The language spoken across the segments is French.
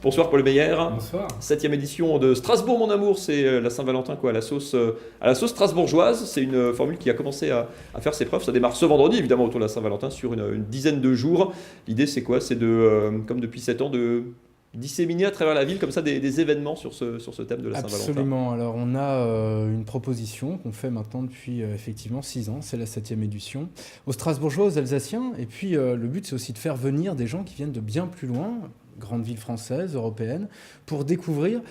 Bonsoir Paul Meyer. Bonsoir. 7e édition de Strasbourg mon amour, c'est la Saint-Valentin quoi, à la sauce strasbourgeoise. C'est une formule qui a commencé à faire ses preuves. Ça démarre ce vendredi évidemment autour de la Saint-Valentin sur une dizaine de jours. L'idée c'est quoi? C'est comme depuis 7 ans, de disséminer à travers la ville comme ça des événements sur ce thème de la Saint-Valentin. Absolument. Alors on a une proposition qu'on fait maintenant depuis effectivement 6 ans, c'est la 7e édition, aux Strasbourgeois, aux Alsaciens. Et puis le but c'est aussi de faire venir des gens qui viennent de bien plus loin, grandes villes françaises, européennes, pour découvrir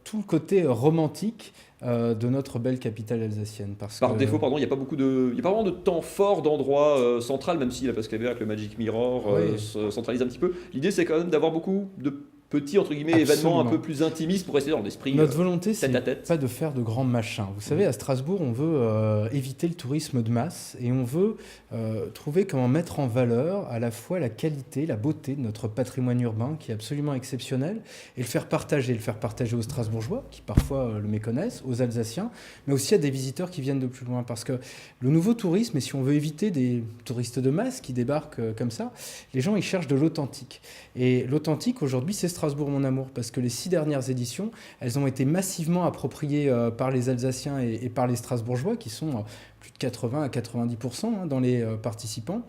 tout le côté romantique de notre belle capitale alsacienne. Par défaut, pardon, il n'y a pas vraiment de temps fort d'endroit central, même si la Place Kléber avec le Magic Mirror se centralise un petit peu. L'idée c'est quand même d'avoir beaucoup de petits entre guillemets événements un peu plus intimistes pour rester dans l'esprit. Notre volonté, c'est tête. pas de faire de grands machins. Vous savez, à Strasbourg, on veut éviter le tourisme de masse et on veut trouver comment mettre en valeur à la fois la qualité, la beauté de notre patrimoine urbain qui est absolument exceptionnel et le faire partager aux Strasbourgeois qui parfois le méconnaissent, aux Alsaciens, mais aussi à des visiteurs qui viennent de plus loin. Parce que le nouveau tourisme, et si on veut éviter des touristes de masse qui débarquent comme ça, les gens ils cherchent de l'authentique. Et l'authentique aujourd'hui, c'est Strasbourg mon amour, parce que les 6 dernières éditions, elles ont été massivement appropriées par les Alsaciens et par les Strasbourgeois, qui sont plus de 80 à 90% dans les participants.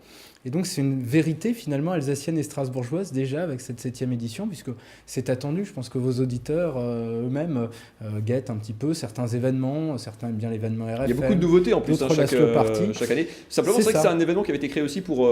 Et donc c'est une vérité finalement alsacienne et strasbourgeoise déjà avec cette 7e édition, puisque c'est attendu. Je pense que vos auditeurs eux-mêmes guettent un petit peu certains événements, certains aiment bien l'événement RFM. Il y a beaucoup de nouveautés en plus chaque année. Simplement c'est vrai que c'est un événement qui avait été créé aussi pour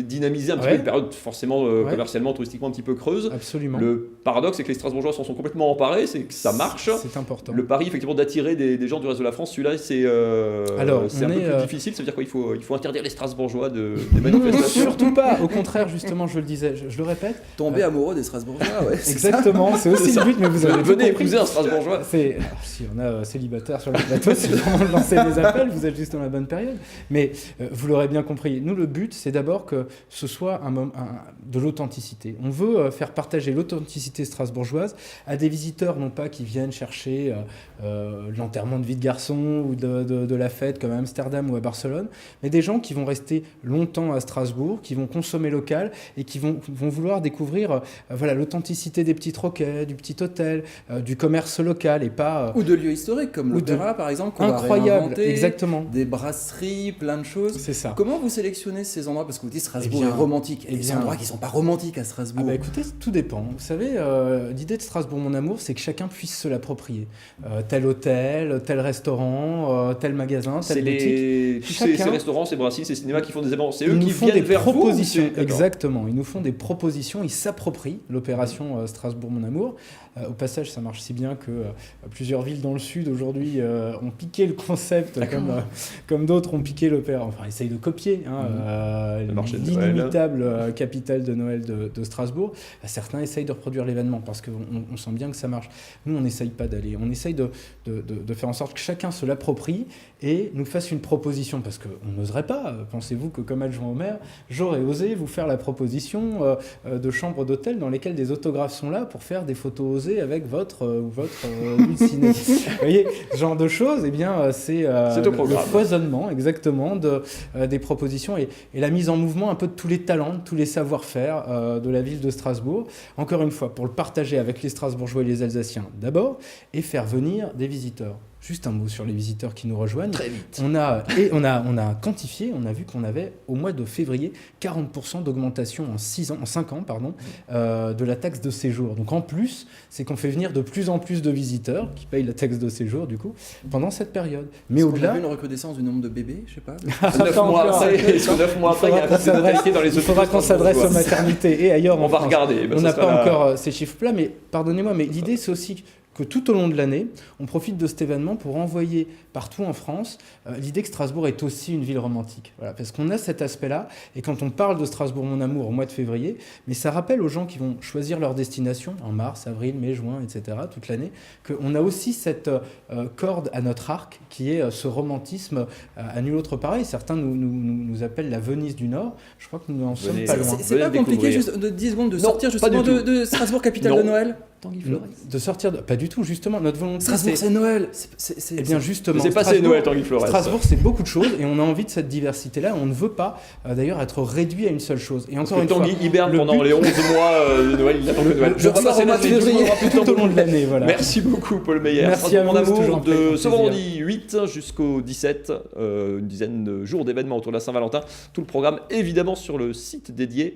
dynamiser un petit peu une période forcément commercialement, touristiquement un petit peu creuse. Absolument. Le paradoxe c'est que les Strasbourgeois s'en sont complètement emparés, c'est que ça marche. C'est important. Le pari effectivement d'attirer des gens du reste de la France, celui-là c'est un peu plus difficile. Ça veut dire quoi? Il faut interdire les Strasbourgeois des manifestations. Surtout pas, au contraire, justement, je le disais, je le répète. Tomber amoureux des Strasbourgeois, ouais. Exactement, c'est aussi le but, mais vous avez venez épouser un Strasbourgeois. Si on a célibataire sur le plateau, c'est vraiment de lancer des appels, vous êtes juste dans la bonne période. Mais vous l'aurez bien compris, nous, le but, c'est d'abord que ce soit de l'authenticité. On veut faire partager l'authenticité strasbourgeoise à des visiteurs, non pas qui viennent chercher l'enterrement de vie de garçon ou de la fête comme à Amsterdam ou à Barcelone, mais des gens qui vont rester longtemps à Strasbourg, qui vont consommer local et qui vont vouloir découvrir l'authenticité des petits troquets, du petit hôtel, du commerce local et pas... ou de lieux historiques comme l'Opéra par exemple, qu'on incroyable, va réinventer, exactement. Des brasseries, plein de choses. C'est ça. Comment vous sélectionnez ces endroits? Parce que vous dites Strasbourg est romantique. Et des endroits qui ne sont pas romantiques à Strasbourg. Écoutez, tout dépend. Vous savez, l'idée de Strasbourg mon amour, c'est que chacun puisse se l'approprier. Tel hôtel, tel restaurant, tel magasin, telle boutique. Ces restaurants, ces brasseries, ces cinémas qui font des événements, c'est eux qui viennent des vers propositions. Vous, exactement, ils nous font des propositions, ils s'approprient l'opération Strasbourg mon amour. Au passage, ça marche si bien que plusieurs villes dans le sud aujourd'hui ont piqué le concept comme d'autres ont piqué l'opéra. Enfin, essayent de copier l'inimitable capitale de Noël de Strasbourg. Certains essayent de reproduire l'événement parce qu'on sent bien que ça marche. Nous, on n'essaye pas d'aller. On essaye de faire en sorte que chacun se l'approprie et nous fasse une proposition parce qu'on n'oserait pas. Pensez-vous que comme adjoint au maire, j'aurais osé vous faire la proposition de chambres d'hôtel dans lesquelles des autographes sont là pour faire des photos osées avec votre ciné. Vous voyez, ce genre de choses, eh bien, c'est le foisonnement exactement des propositions et la mise en mouvement un peu de tous les talents, de tous les savoir-faire de la ville de Strasbourg. Encore une fois, pour le partager avec les Strasbourgeois et les Alsaciens d'abord et faire venir des visiteurs. Juste un mot sur les visiteurs qui nous rejoignent. Très vite. On a quantifié, on a vu qu'on avait au mois de février 40% d'augmentation en 5 ans, de la taxe de séjour. Donc en plus, c'est qu'on fait venir de plus en plus de visiteurs qui payent la taxe de séjour du coup pendant cette période. Mais au-delà, on a vu une recrudescence du nombre de bébés, je sais pas. 9 mois après, il y a un peu de natalité dans les autres. Il faudra qu'on s'adresse aux maternités et ailleurs. On va regarder. On n'a pas encore ces chiffres plats, mais pardonnez-moi, mais l'idée c'est aussi que tout au long de l'année, on profite de cet événement pour envoyer partout en France l'idée que Strasbourg est aussi une ville romantique. Voilà, parce qu'on a cet aspect-là, et quand on parle de Strasbourg mon amour au mois de février, mais ça rappelle aux gens qui vont choisir leur destination en mars, avril, mai, juin, etc., toute l'année, qu'on a aussi cette corde à notre arc qui est ce romantisme à nul autre pareil. Certains nous appellent la Venise du Nord. Je crois que nous en sommes pas loin. C'est pas compliqué juste de 10 secondes de sortir justement de Strasbourg, capitale de Noël? Tanguy Flores. De sortir pas du tout, justement, notre volonté. Strasbourg, c'est Noël. Eh bien, justement. C'est passé Noël, Tanguy Flores. Strasbourg, c'est beaucoup de choses et on a envie de cette diversité-là. On ne veut pas, d'ailleurs, être réduit à une seule chose. Et encore une fois. Tanguy hiberne pendant les 11 mois de Noël. Il attend que Noël. Je repars au mois de février. Tout au long de l'année, voilà. Merci beaucoup, Paul Meyer. Merci à vous, mon amour, toujours un de ce plaisir. vendredi 8 jusqu'au 17, une dizaine de jours d'événements autour de la Saint-Valentin. Tout le programme, évidemment, sur le site dédié